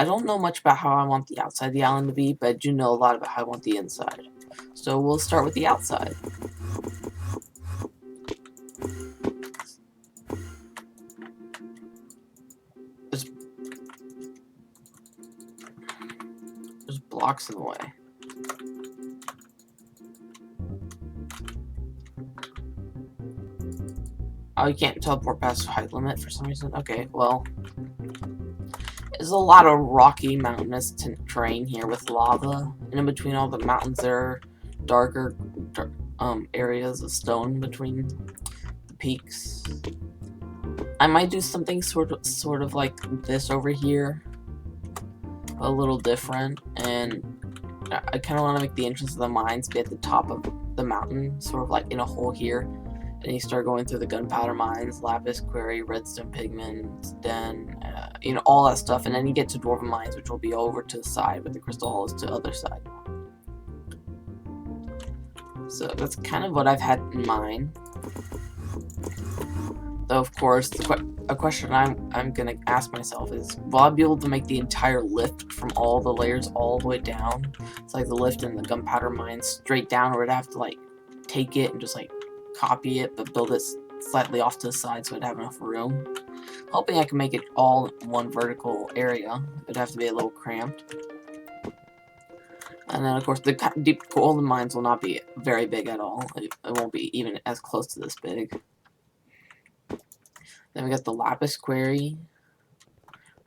I don't know much about how I want the outside of the island to be, but I do know a lot about how I want the inside. So we'll start with the outside. There's blocks in the way. Oh, you can't teleport past the height limit for some reason? Okay, well. There's a lot of rocky, mountainous terrain here with lava. And in between all the mountains, there are darker areas of stone between the peaks. I might do something sort of like this over here. A little different. And I kind of want to make the entrance of the mines be at the top of the mountain. Sort of like in a hole here. And you start going through the gunpowder mines, lapis, quarry, redstone pigments, den, you know, all that stuff. And then you get to dwarven mines, which will be over to the side, but the crystal hall is to the other side. So that's kind of what I've had in mind. Though, of course, a question I'm gonna ask myself is, will I be able to make the entire lift from all the layers all the way down? It's like the lift in the gunpowder mines straight down, or would I have to like take it and just like copy it, but build it slightly off to the side so I'd have enough room. Hoping I can make it all in one vertical area. It'd have to be a little cramped. And then, of course, the deep golden mines will not be very big at all. It won't be even as close to this big. Then we got the lapis quarry.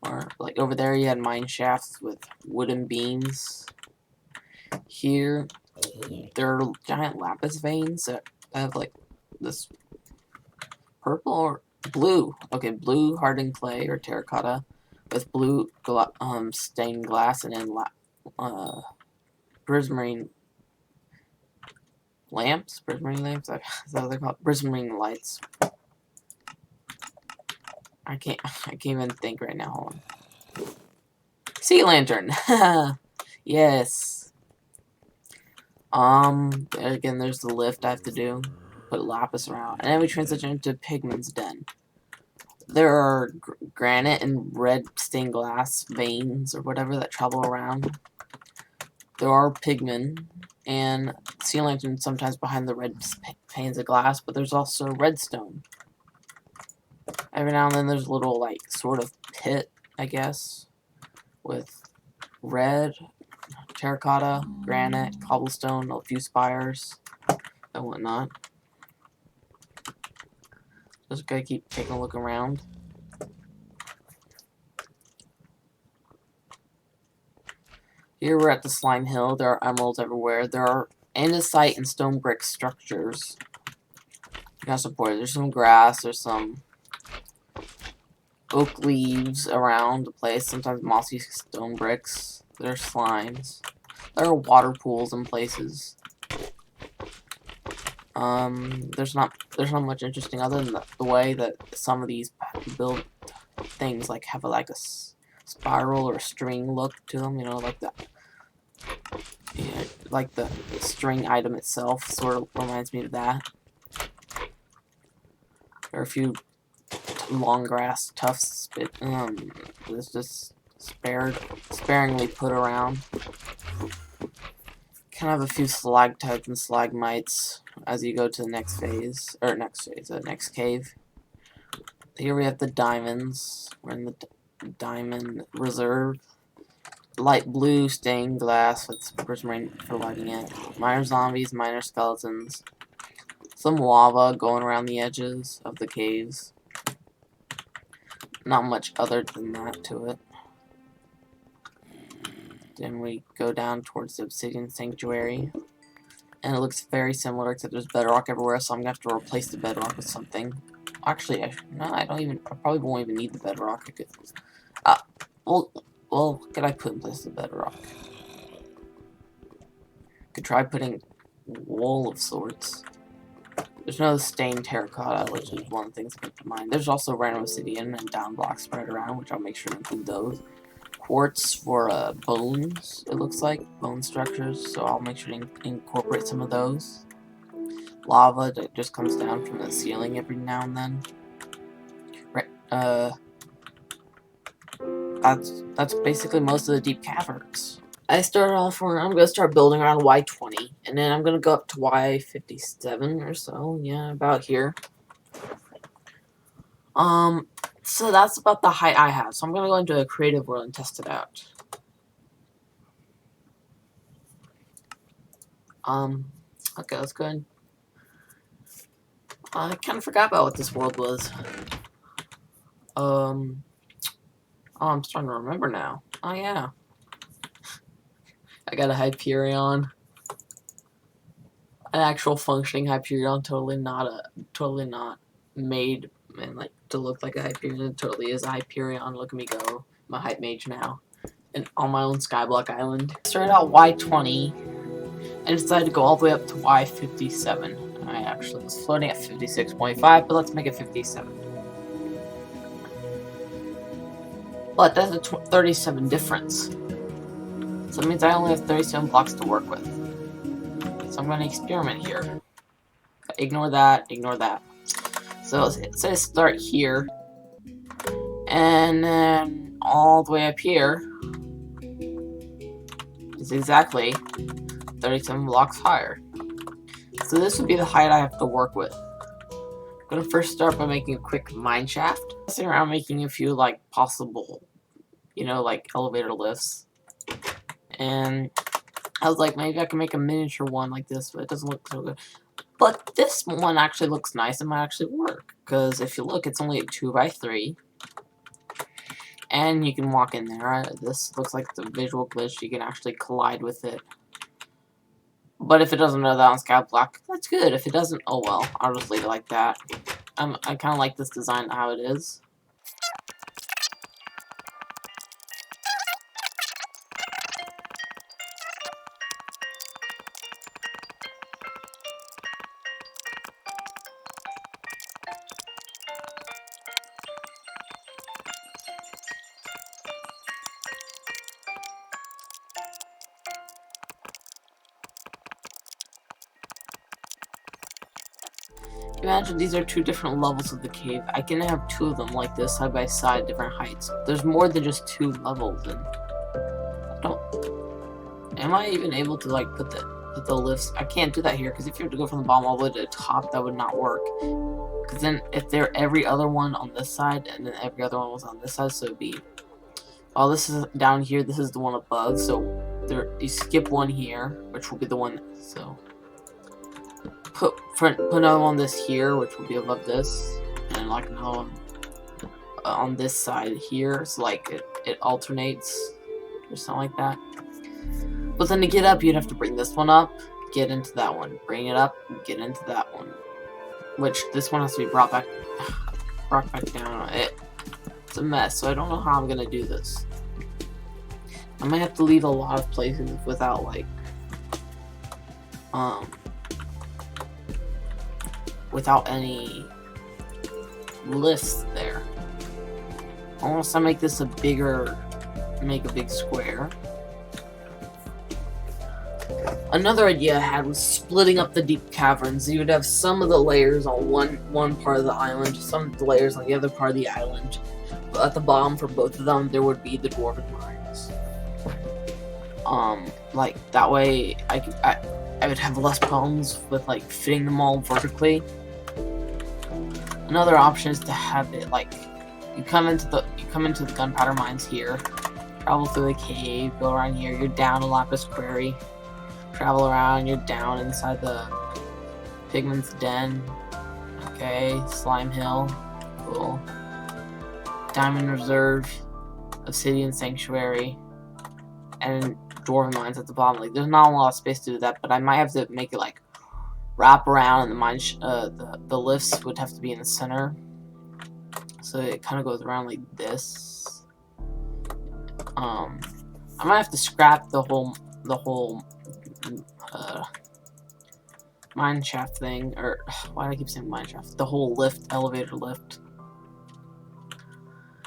Or, like, over there you had mine shafts with wooden beams. Here, there are giant lapis veins that have, like, this purple or blue. Okay, blue hardened clay or terracotta with blue stained glass, and then prismarine lamps. Prismarine lamps? Is that what they're called? Prismarine lights. I can't even think right now. Hold on. Sea lantern. Yes. Again, there's the lift I have to do. Put lapis around. And then we transition into Pigman's Den. There are granite and red stained glass veins or whatever that travel around. There are pigmen and sea lantern sometimes behind the red panes of glass, but there's also redstone. Every now and then there's a little, like, sort of pit, I guess, with red, terracotta, granite, cobblestone, a few spires, and whatnot. Just gotta keep taking a look around. Here we're at the slime hill. There are emeralds everywhere. There are andesite and stone brick structures. You gotta support it. There's some grass. There's some oak leaves around the place. Sometimes mossy stone bricks. There are slimes. There are water pools in places. There's not much interesting other than the way that some of these build things like have a spiral or string look to them. You know, like the string item itself sort of reminds me of that. There are a few long grass tufts. It's just sparingly put around. Kind of have a few stalactites and stalagmites as you go to the next next cave. Here we have the diamonds. We're in the diamond reserve. Light blue stained glass with prismarine for lighting it. Minor zombies, minor skeletons. Some lava going around the edges of the caves. Not much other than that to it. Then we go down towards the obsidian sanctuary. And it looks very similar, except there's bedrock everywhere, so I'm gonna have to replace the bedrock with something. Actually, I probably won't even need the bedrock. I could, well, what could I put in place of the bedrock? Could try putting wool of sorts. There's no stained terracotta, which is one of the things I kept in mind. There's also random obsidian and down blocks spread around, which I'll make sure to include those. Quartz for bones, it looks like, bone structures, so I'll make sure to incorporate some of those. Lava that just comes down from the ceiling every now and then. that's basically most of the deep caverns. I started off where I'm gonna start building around Y20, and then I'm gonna go up to Y57 or so. Yeah, about here. So that's about the height I have. So I'm gonna go into a creative world and test it out. Okay, let's go ahead. I kind of forgot about what this world was. Oh, I'm starting to remember now. Oh yeah, I got a Hyperion, an actual functioning Hyperion, totally not made and like to look like a Hyperion. It totally is a Hyperion. Look at me go, I'm a hype mage now, and on my own Skyblock Island. Started out Y20, and decided to go all the way up to Y57. I actually was floating at 56.5, but let's make it 57. But that's a 37 difference. So it means I only have 37 blocks to work with. So I'm going to experiment here. Ignore that, ignore that. So it says start here. And then all the way up here is exactly 37 blocks higher. So this would be the height I have to work with. I'm going to first start by making a quick mine shaft. Sitting around making a few like possible, like elevator lifts. And I was like, maybe I can make a miniature one like this, but it doesn't look so good. But this one actually looks nice and might actually work. Because if you look, it's only a 2x3. And you can walk in there. This looks like the visual glitch. You can actually collide with it. But if it doesn't know that on Skyblock, that's good. If it doesn't, oh well. I'll just leave it like that. I kind of like this design how it is. Imagine these are two different levels of the cave. I can have two of them like this, side by side, different heights. There's more than just two levels, and I don't. Am I even able to like put the lifts? I can't do that here because if you have to go from the bottom all the way to the top, that would not work. Because then if they're every other one on this side, and then every other one was on this side, so it'd be. Oh, this is down here. This is the one above. So you skip one here, which will be the one. So. Put another one this here, which will be above this, and like another one on this side here, so like it alternates or something like that. But then to get up, you'd have to bring this one up, get into that one, bring it up, get into that one, which this one has to be brought back down. It's a mess, so I don't know how I'm gonna do this. I might have to leave a lot of places without like without any lifts there. Unless I make this make a big square. Another idea I had was splitting up the deep caverns. You would have some of the layers on one part of the island, some of the layers on the other part of the island. But at the bottom for both of them, there would be the dwarven mines. Like that way, I would have less problems with like fitting them all vertically. Another option is to have it like you come into the gunpowder mines here, travel through the cave, go around here, you're down a lapis quarry, travel around, you're down inside the pigment's den. Okay, slime hill, cool. Diamond reserve, obsidian sanctuary, and dwarven mines at the bottom. Like there's not a lot of space to do that, but I might have to make it like wrap around, and the mine the lifts would have to be in the center, so it kind of goes around like this. I might have to scrap the whole mine shaft thing, or why do I keep saying mine shaft? The whole elevator lift,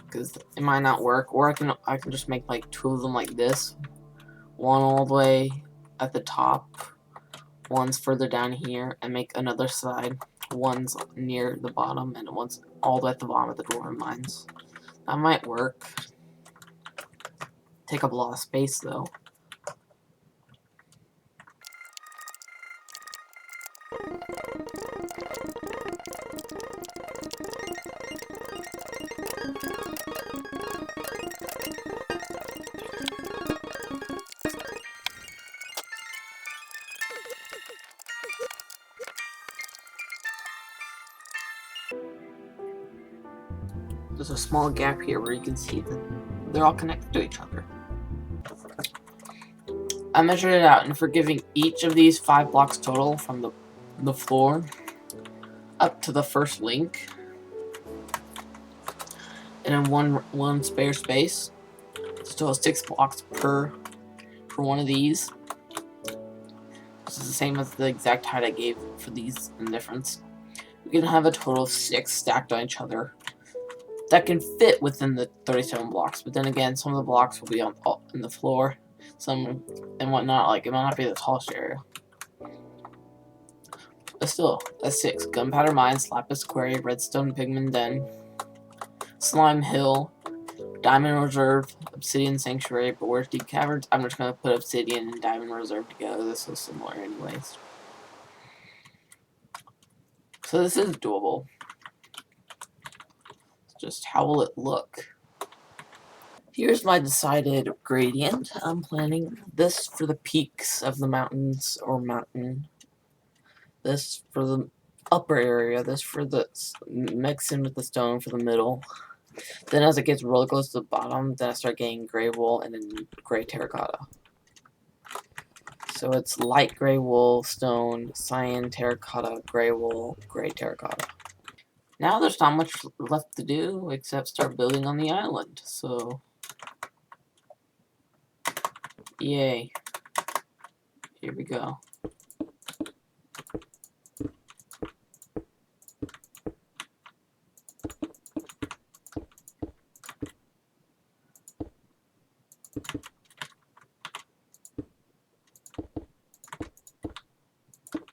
because it might not work. Or I can just make like two of them like this, one all the way at the top, one's further down here, and make another side, one's near the bottom, and one's all the way at the bottom of the dwarven mines. That might work. take up a lot of space, though. There's a small gap here where you can see that they're all connected to each other. I measured it out, and for giving each of these 5 blocks total from the floor up to the first link, and then one spare space, so 6 blocks per one of these. This is the same as the exact height I gave for these in difference. We can have a total of 6 stacked on each other that can fit within the 37 blocks, but then again, some of the blocks will be in the floor, some and whatnot. Like, it might not be the tallest area, but still, that's 6. Gunpowder Mines, Lapis Quarry, Redstone Pigment Den, Slime Hill, Diamond Reserve, Obsidian Sanctuary. But where's Deep Caverns? I'm just gonna put Obsidian and Diamond Reserve together. This is similar anyways, so this is doable. Just how will it look? Here's my decided gradient. I'm planning this for the peaks of the mountains or mountain. This for the upper area. This for the mix in with the stone for the middle. Then as it gets really close to the bottom, then I start getting gray wool and then gray terracotta. So it's light gray wool, stone, cyan, terracotta, gray wool, gray terracotta. Now there's not much left to do except start building on the island, so yay. Here we go.